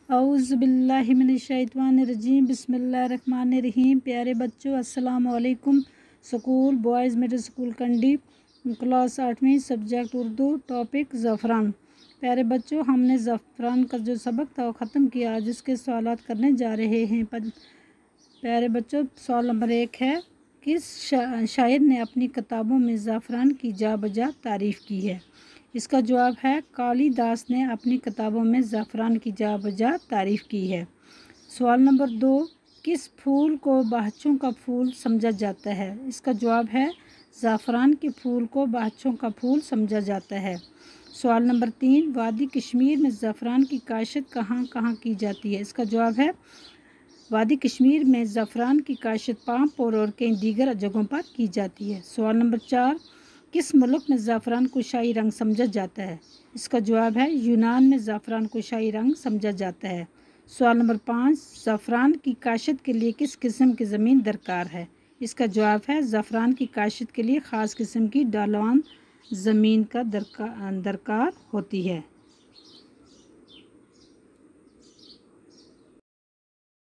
औज़ुबिल्लाहि मिनश्शैतानिर्रजीम बिस्मिल्लाहिर्रहमानिर्रहीम। प्यारे बच्चों, अस्सलाम वालेकुम। स्कूल बॉयज़ मिडिल स्कूल कंडी, क्लास 8वीं, सब्जेक्ट उर्दू, टॉपिक ज़फ़रान। प्यारे बच्चों, हमने ज़फ़रान का जो सबक था वो ख़त्म किया। आज उसके सवालात करने जा रहे हैं। प्यारे बच्चों, सवाल नंबर 1 है, किस शायर ने अपनी किताबों में ज़फ़रान की जा बजा तारीफ़ की है? इसका जवाब है कालिदास ने अपनी किताबों में ज़फ़रान की जा बजा तारीफ़ की है। सवाल नंबर 2, किस फूल को बाहचों का फूल समझा जाता है? इसका जवाब है ज़फ़रान के फूल को बाहचों का फूल समझा जाता है। सवाल नंबर 3, वादी कश्मीर में ज़फ़रान की काश्त कहाँ कहाँ की जाती है? इसका जवाब है वादी कश्मीर में ज़फ़रान की काश्त पामपोर और कई दीगर जगहों पर की जाती है। सवाल नंबर 4, किस मुल्क में ज़फ़रान को शाही रंग समझा जाता है? इसका जवाब है यूनान में ज़फ़रान को शाही रंग समझा जाता है। सवाल नंबर 5, ज़फ़रान की काश्त के लिए किस किस्म की ज़मीन दरकार है? इसका जवाब है ज़फ़रान की काश्त के लिए ख़ास किस्म की ढलान ज़मीन का दरकार होती है।